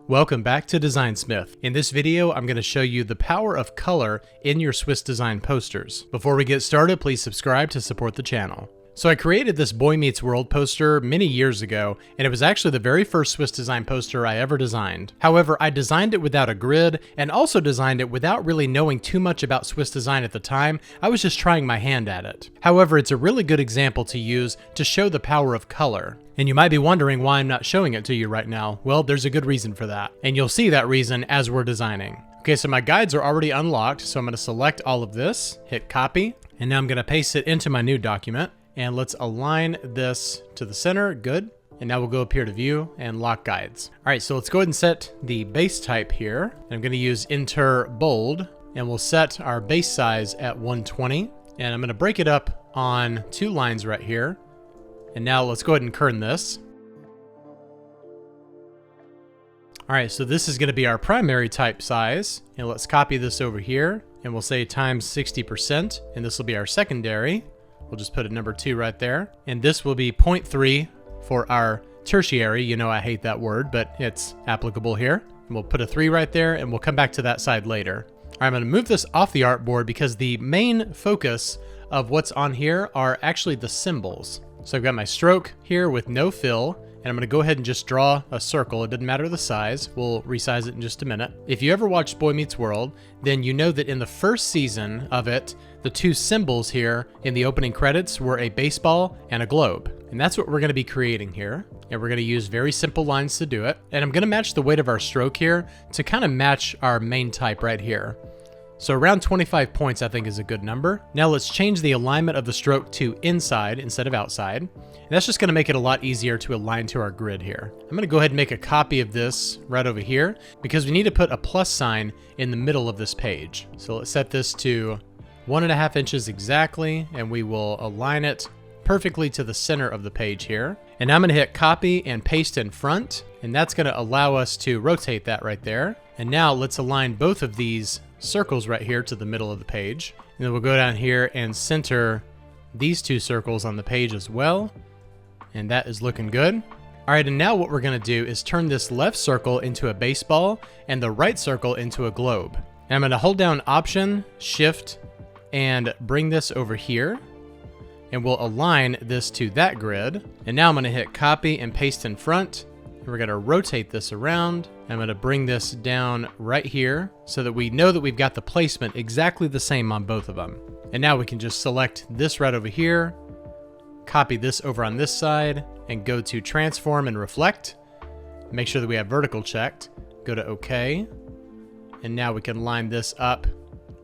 Welcome back to Designsmith. In this video, I'm going to show you the power of color in your Swiss Design posters. Before we get started, please subscribe to support the channel. So I created this Boy Meets World poster many years ago, and it was actually the very first Swiss Design poster I ever designed. However, I designed it without a grid, and also designed it without really knowing too much about Swiss Design at the time. I was just trying my hand at it. However, it's a really good example to use to show the power of color. And you might be wondering why I'm not showing it to you right now. Well, there's a good reason for that, and you'll see that reason as we're designing. Okay, so my guides are already unlocked, so I'm going to select all of this, hit copy, and now I'm going to paste it into my new document. And let's align this to the center, good. And now we'll go up here to view and lock guides. All right, so let's go ahead and set the base type here. I'm gonna use Enter Bold, and we'll set our base size at 120. And I'm gonna break it up on 2 lines right here. And now let's go ahead and kern this. All right, so this is gonna be our primary type size. And let's copy this over here, and we'll say times 60%, and this will be our secondary. We'll just put a number 2 right there. And this will be 0.3 for our tertiary. You know I hate that word, but it's applicable here. And we'll put a 3 right there, and we'll come back to that side later. All right, I'm gonna move this off the artboard because the main focus of what's on here are actually the symbols. So I've got my stroke here with no fill, and I'm gonna go ahead and just draw a circle. It doesn't matter the size. We'll resize it in just a minute. If you ever watched Boy Meets World, then you know that in the first season of it, the 2 symbols here in the opening credits were a baseball and a globe. And that's what we're gonna be creating here. And we're gonna use very simple lines to do it. And I'm gonna match the weight of our stroke here to kind of match our main type right here. So around 25 points I think is a good number. Now let's change the alignment of the stroke to inside instead of outside. And that's just gonna make it a lot easier to align to our grid here. I'm gonna go ahead and make a copy of this right over here because we need to put a plus sign in the middle of this page. So let's set this to 1.5 inches exactly, and we will align it perfectly to the center of the page here. And I'm gonna hit copy and paste in front, and that's gonna allow us to rotate that right there. And now let's align both of these circles right here to the middle of the page. And then we'll go down here and center these 2 circles on the page as well. And that is looking good. All right, and now what we're gonna do is turn this left circle into a baseball and the right circle into a globe. And I'm gonna hold down Option, Shift, and bring this over here. And we'll align this to that grid. And now I'm gonna hit copy and paste in front. And we're gonna rotate this around. I'm gonna bring this down right here so that we know that we've got the placement exactly the same on both of them. And now we can just select this right over here, copy this over on this side, and go to Transform and Reflect. Make sure that we have vertical checked. Go to OK. And now we can line this up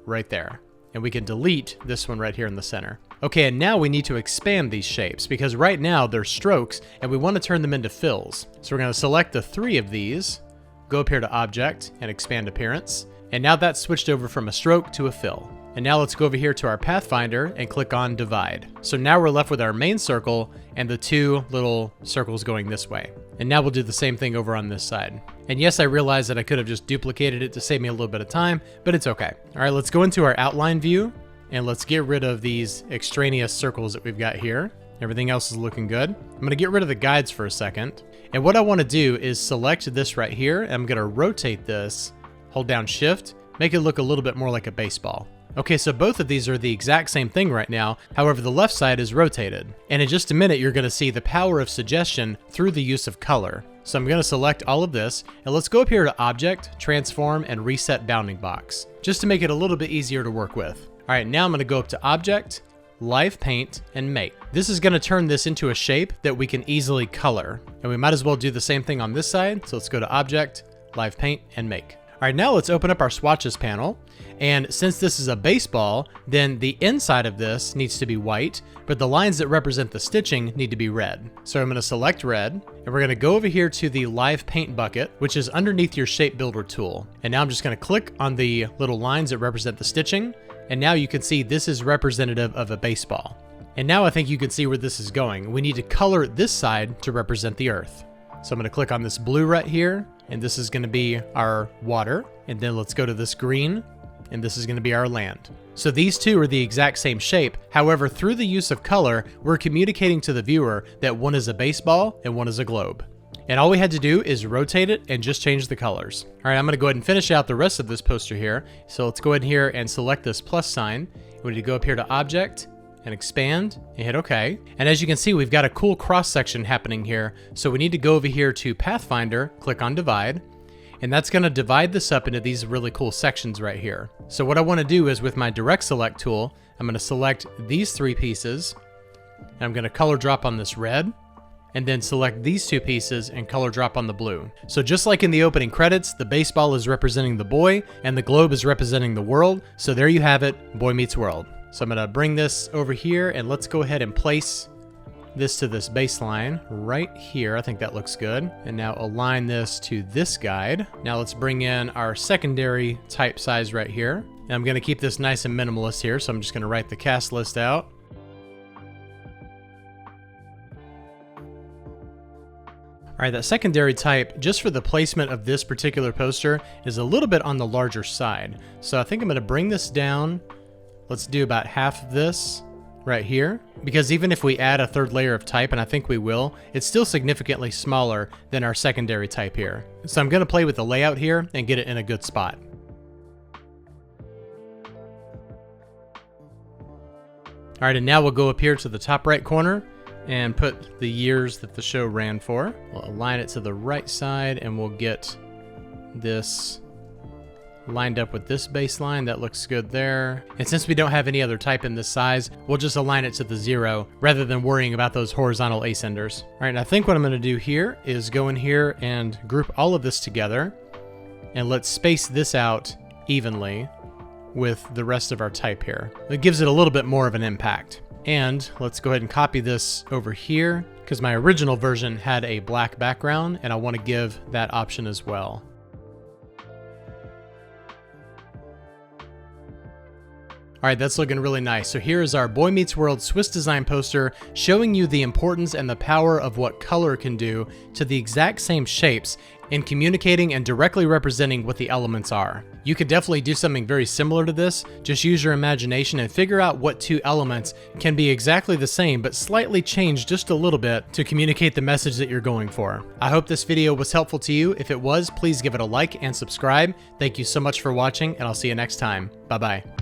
right there. And we can delete this one right here in the center. Okay, and now we need to expand these shapes because right now they're strokes and we want to turn them into fills. So we're going to select the 3 of these, go up here to Object and Expand Appearance. And now that's switched over from a stroke to a fill. And now let's go over here to our Pathfinder and click on Divide. So now we're left with our main circle and the 2 little circles going this way. And now we'll do the same thing over on this side. And yes, I realize that I could have just duplicated it to save me a little bit of time, but it's okay. All right, let's go into our outline view and let's get rid of these extraneous circles that we've got here. Everything else is looking good. I'm gonna get rid of the guides for a second. And what I wanna do is select this right here, and I'm gonna rotate this, hold down Shift, make it look a little bit more like a baseball. Okay, so both of these are the exact same thing right now. However, the left side is rotated. And in just a minute, you're gonna see the power of suggestion through the use of color. So I'm gonna select all of this, and let's go up here to Object, Transform, and Reset Bounding Box, just to make it a little bit easier to work with. All right, now I'm gonna go up to Object, Live Paint, and Make. This is gonna turn this into a shape that we can easily color. And we might as well do the same thing on this side. So let's go to Object, Live Paint, and Make. All right, now let's open up our swatches panel. And since this is a baseball, then the inside of this needs to be white, but the lines that represent the stitching need to be red. So I'm gonna select red, and we're gonna go over here to the Live Paint bucket, which is underneath your Shape Builder tool. And now I'm just gonna click on the little lines that represent the stitching, and now you can see this is representative of a baseball. And now I think you can see where this is going. We need to color this side to represent the earth. So I'm gonna click on this blue right here, and this is gonna be our water. And then let's go to this green, and this is gonna be our land. So these 2 are the exact same shape. However, through the use of color, we're communicating to the viewer that one is a baseball and one is a globe. And all we had to do is rotate it and just change the colors. All right, I'm gonna go ahead and finish out the rest of this poster here. So let's go ahead here and select this plus sign. We need to go up here to Object and Expand and hit OK. And as you can see, we've got a cool cross section happening here. So we need to go over here to Pathfinder, click on Divide, and that's gonna divide this up into these really cool sections right here. So what I wanna do is with my Direct Select tool, I'm gonna select these 3 pieces, and I'm gonna color drop on this red, and then select these 2 pieces and color drop on the blue. So just like in the opening credits, the baseball is representing the boy and the globe is representing the world. So there you have it, Boy Meets World. So I'm gonna bring this over here and let's go ahead and place this to this baseline right here. I think that looks good. And now align this to this guide. Now let's bring in our secondary type size right here. And I'm gonna keep this nice and minimalist here. So I'm just gonna write the cast list out. All right, that secondary type, just for the placement of this particular poster, is a little bit on the larger side. So I think I'm gonna bring this down. Let's do about half of this right here, because even if we add a 3rd layer of type, and I think we will, it's still significantly smaller than our secondary type here. So I'm gonna play with the layout here and get it in a good spot. All right, and now we'll go up here to the top right corner and put the years that the show ran for. We'll align it to the right side and we'll get this lined up with this baseline. That looks good there. And since we don't have any other type in this size, we'll just align it to the 0 rather than worrying about those horizontal ascenders. All right, and I think what I'm gonna do here is go in here and group all of this together, and let's space this out evenly with the rest of our type here. It gives it a little bit more of an impact. And let's go ahead and copy this over here because my original version had a black background and I want to give that option as well. All right, that's looking really nice. So here is our Boy Meets World Swiss Design poster showing you the importance and the power of what color can do to the exact same shapes in communicating and directly representing what the elements are. You could definitely do something very similar to this. Just use your imagination and figure out what 2 elements can be exactly the same but slightly changed just a little bit to communicate the message that you're going for. I hope this video was helpful to you. If it was, please give it a like and subscribe. Thank you so much for watching, and I'll see you next time. Bye-bye.